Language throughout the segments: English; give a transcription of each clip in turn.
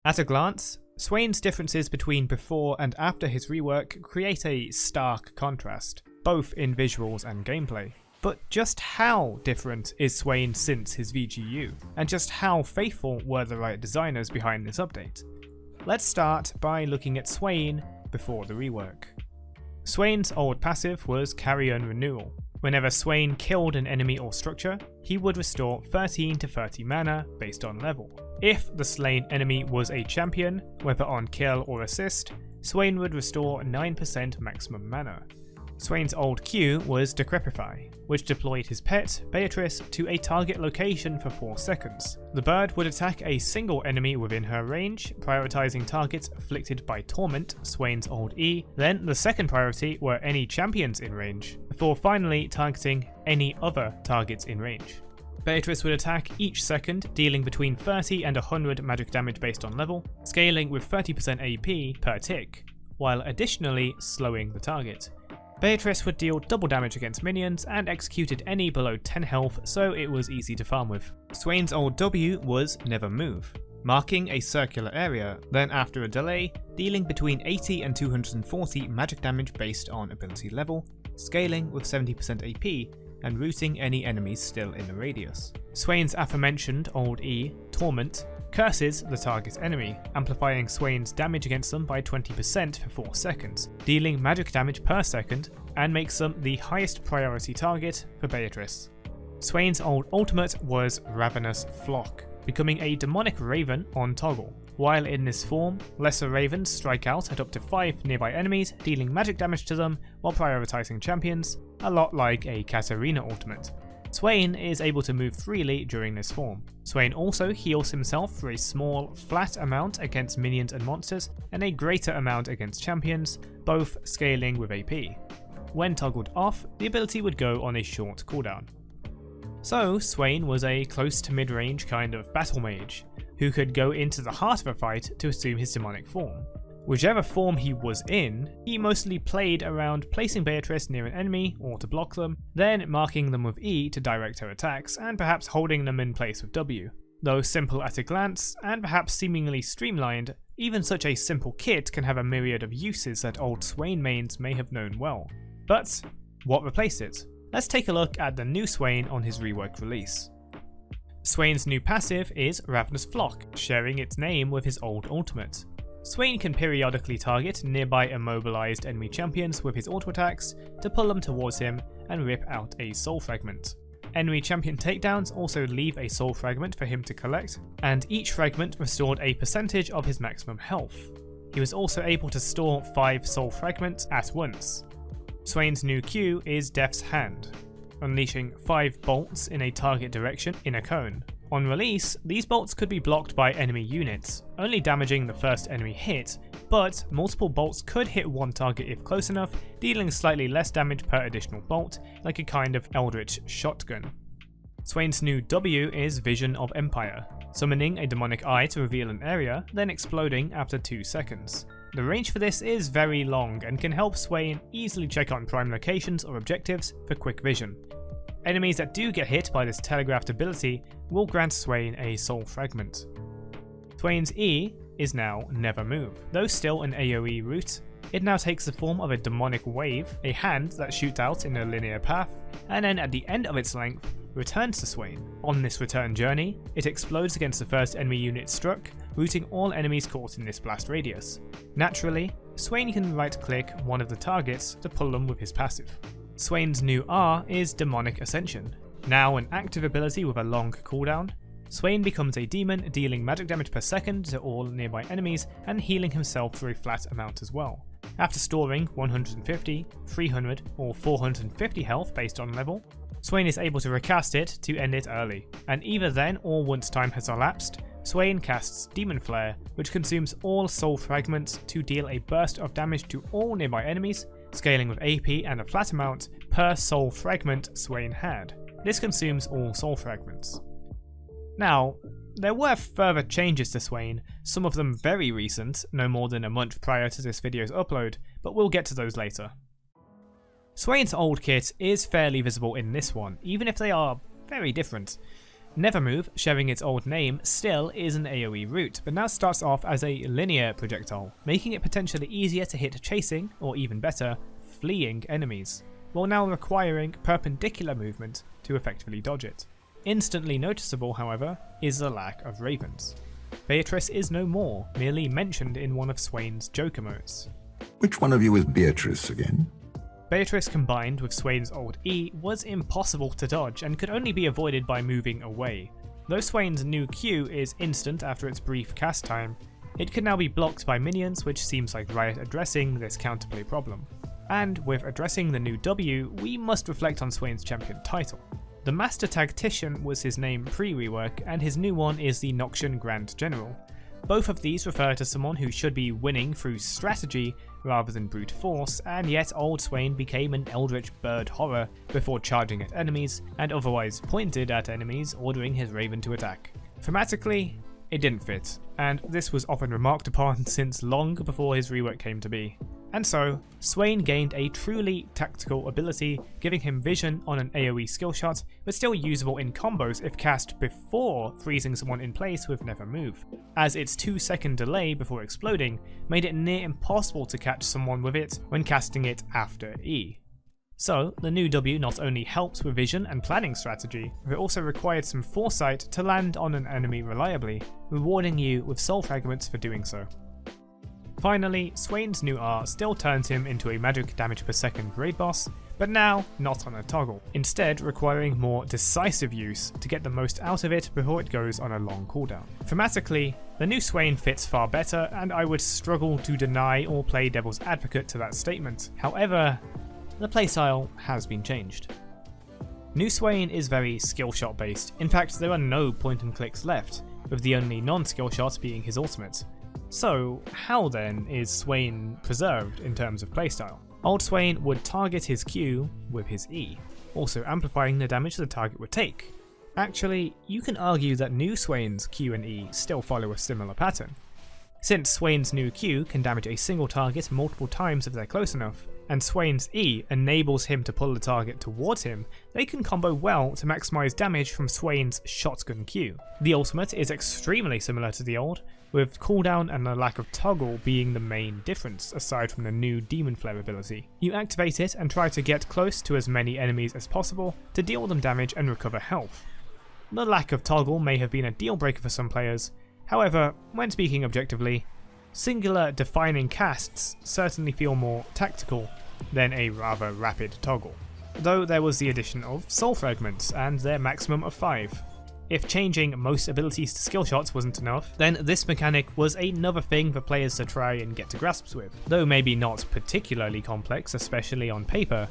At a glance, Swain's differences between before and after his rework create a stark contrast, both in visuals and gameplay. But just how different is Swain since his VGU, and just how faithful were the Riot designers behind this update? Let's start by looking at Swain before the rework. Swain's old passive was Carrion Renewal. Whenever Swain killed an enemy or structure, he would restore 13 to 30 mana based on level. If the slain enemy was a champion, whether on kill or assist, Swain would restore 9% maximum mana. Swain's old Q was Decrepify, which deployed his pet, Beatrice, to a target location for 4 seconds. The bird would attack a single enemy within her range, prioritizing targets afflicted by Torment, Swain's old E, then the second priority were any champions in range, before finally targeting any other targets in range. Beatrice would attack each second, dealing between 30 and 100 magic damage based on level, scaling with 30% AP per tick, while additionally slowing the target. Beatrice would deal double damage against minions and executed any below 10 health, so it was easy to farm with. Swain's old W was Never Move, marking a circular area, then after a delay, dealing between 80 and 240 magic damage based on ability level, scaling with 70% AP, and rooting any enemies still in the radius. Swain's aforementioned old E, Torment, curses the target enemy, amplifying Swain's damage against them by 20% for 4 seconds, dealing magic damage per second, and makes them the highest priority target for Beatrice. Swain's old ultimate was Ravenous Flock, becoming a demonic raven on toggle. While in this form, lesser ravens strike out at up to 5 nearby enemies, dealing magic damage to them while prioritizing champions, a lot like a Katarina ultimate. Swain is able to move freely during this form. Swain also heals himself for a small, flat amount against minions and monsters, and a greater amount against champions, both scaling with AP. When toggled off, the ability would go on a short cooldown. So Swain was a close to mid-range kind of battle mage, who could go into the heart of a fight to assume his demonic form. Whichever form he was in, he mostly played around placing Beatrice near an enemy or to block them, then marking them with E to direct her attacks, and perhaps holding them in place with W. Though simple at a glance, and perhaps seemingly streamlined, even such a simple kit can have a myriad of uses that old Swain mains may have known well. But what replaced it? Let's take a look at the new Swain on his rework release. Swain's new passive is Ravenous Flock, sharing its name with his old ultimate. Swain can periodically target nearby immobilized enemy champions with his auto attacks to pull them towards him and rip out a soul fragment. Enemy champion takedowns also leave a soul fragment for him to collect, and each fragment restored a percentage of his maximum health. He was also able to store 5 soul fragments at once. Swain's new Q is Death's Hand, unleashing 5 bolts in a target direction in a cone. On release, these bolts could be blocked by enemy units, only damaging the first enemy hit, but multiple bolts could hit one target if close enough, dealing slightly less damage per additional bolt, like a kind of eldritch shotgun. Swain's new W is Vision of Empire, summoning a demonic eye to reveal an area, then exploding after 2 seconds. The range for this is very long and can help Swain easily check on prime locations or objectives for quick vision. Enemies that do get hit by this telegraphed ability will grant Swain a soul fragment. Swain's E is now Never Move. Though still an AoE route, it now takes the form of a demonic wave, a hand that shoots out in a linear path, and then at the end of its length, returns to Swain. On this return journey, it explodes against the first enemy unit struck, rooting all enemies caught in this blast radius. Naturally, Swain can right-click one of the targets to pull them with his passive. Swain's new R is Demonic Ascension. Now an active ability with a long cooldown, Swain becomes a demon, dealing magic damage per second to all nearby enemies and healing himself for a flat amount as well. After storing 150, 300 or 450 health based on level, Swain is able to recast it to end it early, and either then or once time has elapsed, Swain casts Demon Flare, which consumes all soul fragments to deal a burst of damage to all nearby enemies, scaling with AP and a flat amount per soul fragment Swain had. This consumes all soul fragments. Now, there were further changes to Swain, some of them very recent, no more than a month prior to this video's upload, but we'll get to those later. Swain's old kit is fairly visible in this one, even if they are very different. Nevermove, sharing its old name, still is an AoE route, but now starts off as a linear projectile, making it potentially easier to hit chasing, or even better, fleeing enemies, while now requiring perpendicular movement to effectively dodge it. Instantly noticeable, however, is the lack of ravens. Beatrice is no more, merely mentioned in one of Swain's joke emotes. Which one of you is Beatrice again? Beatrice combined with Swain's old E was impossible to dodge and could only be avoided by moving away. Though Swain's new Q is instant after its brief cast time, it can now be blocked by minions, which seems like Riot addressing this counterplay problem. And with addressing the new W, we must reflect on Swain's champion title. The Master Tactician was his name pre-rework, and his new one is the Noxian Grand General. Both of these refer to someone who should be winning through strategy rather than brute force, and yet old Swain became an eldritch bird horror before charging at enemies, and otherwise pointed at enemies, ordering his raven to attack. Thematically, it didn't fit, and this was often remarked upon since long before his rework came to be. And so, Swain gained a truly tactical ability, giving him vision on an AoE skill shot, but still usable in combos if cast before freezing someone in place with Nevermove, as its 2-second delay before exploding made it near impossible to catch someone with it when casting it after E. So, the new W not only helps with vision and planning strategy, but it also required some foresight to land on an enemy reliably, rewarding you with soul fragments for doing so. Finally, Swain's new R still turns him into a magic damage per second raid boss, but now not on a toggle, instead requiring more decisive use to get the most out of it before it goes on a long cooldown. Thematically, the new Swain fits far better, and I would struggle to deny or play devil's advocate to that statement. However, the playstyle has been changed. New Swain is very skill shot based. In fact, there are no point and clicks left, with the only non-skill shot being his ultimate. So how then is Swain preserved in terms of playstyle? Old Swain would target his Q with his E, also amplifying the damage the target would take. Actually, you can argue that new Swain's Q and E still follow a similar pattern. Since Swain's new Q can damage a single target multiple times if they're close enough, and Swain's E enables him to pull the target towards him, they can combo well to maximize damage from Swain's shotgun Q. The ultimate is extremely similar to the old, with cooldown and a lack of toggle being the main difference aside from the new Demon Flare ability. You activate it and try to get close to as many enemies as possible to deal them damage and recover health. The lack of toggle may have been a deal breaker for some players, however, when speaking objectively, singular defining casts certainly feel more tactical than a rather rapid toggle. Though there was the addition of soul fragments and their maximum of 5. If changing most abilities to skill shots wasn't enough, then this mechanic was another thing for players to try and get to grasps with. Though maybe not particularly complex, especially on paper,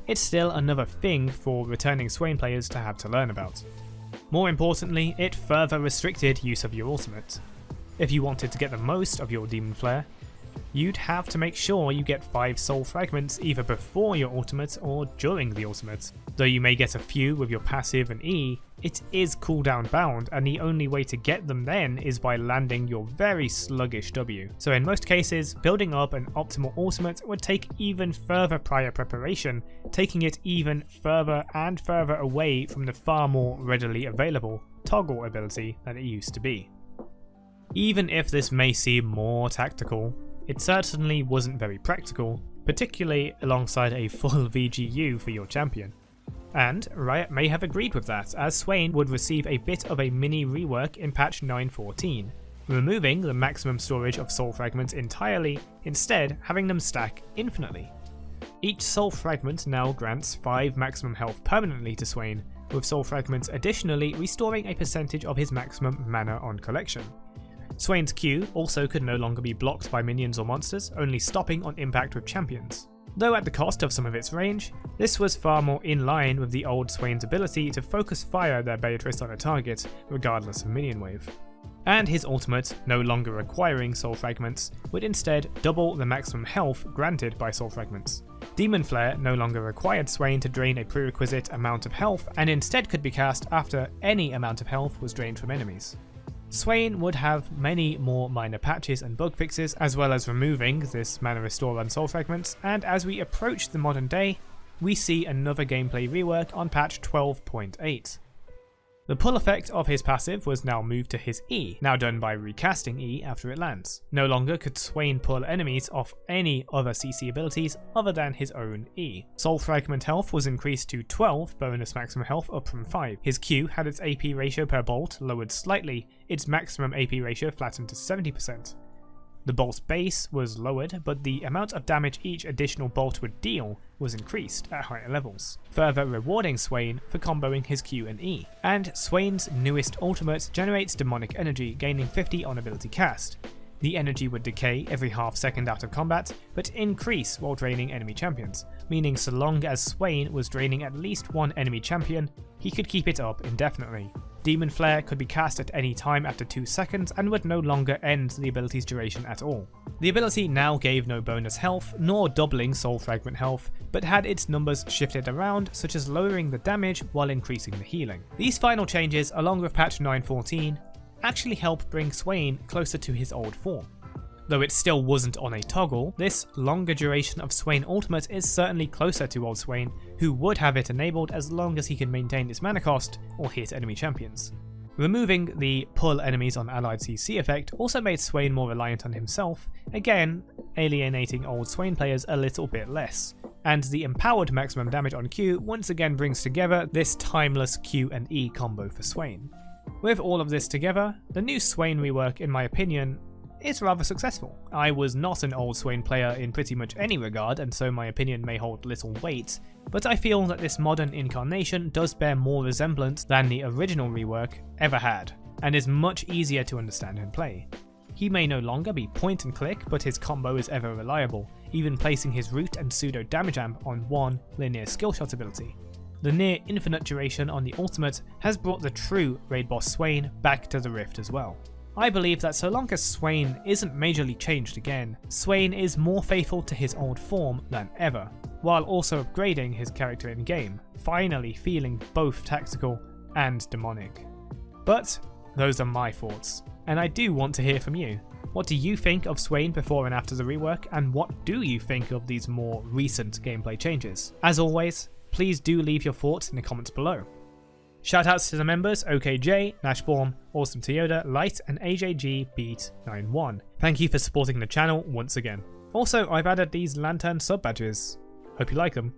it's still another thing for returning Swain players to have to learn about. More importantly, it further restricted use of your ultimate. If you wanted to get the most of your Demon Flare, you'd have to make sure you get 5 soul fragments either before your ultimate or during the ultimate. Though you may get a few with your passive and E, it is cooldown bound, and the only way to get them then is by landing your very sluggish W. So in most cases, building up an optimal ultimate would take even further prior preparation, taking it even further and further away from the far more readily available toggle ability that it used to be. Even if this may seem more tactical, it certainly wasn't very practical, particularly alongside a full VGU for your champion. And Riot may have agreed with that, as Swain would receive a bit of a mini rework in patch 9.14, removing the maximum storage of soul fragments entirely, instead having them stack infinitely. Each soul fragment now grants 5 maximum health permanently to Swain, with soul fragments additionally restoring a percentage of his maximum mana on collection. Swain's Q also could no longer be blocked by minions or monsters, only stopping on impact with champions. Though at the cost of some of its range, this was far more in line with the old Swain's ability to focus fire their Beatrice on a target, regardless of minion wave. And his ultimate, no longer requiring soul fragments, would instead double the maximum health granted by soul fragments. Demon Flare no longer required Swain to drain a prerequisite amount of health, and instead could be cast after any amount of health was drained from enemies. Swain would have many more minor patches and bug fixes, as well as removing this mana restore on soul fragments, and as we approach the modern day, we see another gameplay rework on patch 12.8. The pull effect of his passive was now moved to his E, now done by recasting E after it lands. No longer could Swain pull enemies off any other CC abilities other than his own E. Soul Fragment health was increased to 12 bonus maximum health up from 5. His Q had its AP ratio per bolt lowered slightly, its maximum AP ratio flattened to 70%. The bolt's base was lowered, but the amount of damage each additional bolt would deal was increased at higher levels, further rewarding Swain for comboing his Q and E. And Swain's newest ultimate generates demonic energy, gaining 50 on ability cast. The energy would decay every half second out of combat, but increase while draining enemy champions, meaning so long as Swain was draining at least one enemy champion, he could keep it up indefinitely. Demon Flare could be cast at any time after 2 seconds and would no longer end the ability's duration at all. The ability now gave no bonus health, nor doubling Soul Fragment health, but had its numbers shifted around, such as lowering the damage while increasing the healing. These final changes, along with patch 9.14, actually help bring Swain closer to his old form. Though it still wasn't on a toggle, this longer duration of Swain ultimate is certainly closer to old Swain, who would have it enabled as long as he can maintain its mana cost or hit enemy champions. Removing the pull enemies on allied CC effect also made Swain more reliant on himself, again alienating old Swain players a little bit less. And the empowered maximum damage on Q once again brings together this timeless Q and E combo for Swain. With all of this together, the new Swain rework, in my opinion, is rather successful. I was not an old Swain player in pretty much any regard, and so my opinion may hold little weight, but I feel that this modern incarnation does bear more resemblance than the original rework ever had, and is much easier to understand and play. He may no longer be point and click, but his combo is ever reliable, even placing his root and pseudo damage amp on one linear skillshot ability. The near infinite duration on the ultimate has brought the true raid boss Swain back to the Rift as well. I believe that so long as Swain isn't majorly changed again, Swain is more faithful to his old form than ever, while also upgrading his character in game, finally feeling both tactical and demonic. But those are my thoughts, and I do want to hear from you. What do you think of Swain before and after the rework, and what do you think of these more recent gameplay changes? As always, please do leave your thoughts in the comments below. Shoutouts to the members OKJ, Nashborn, Awesome Toyota, Light, and AJG Beat 91. Thank you for supporting the channel once again. Also, I've added these Lantern sub badges. Hope you like them.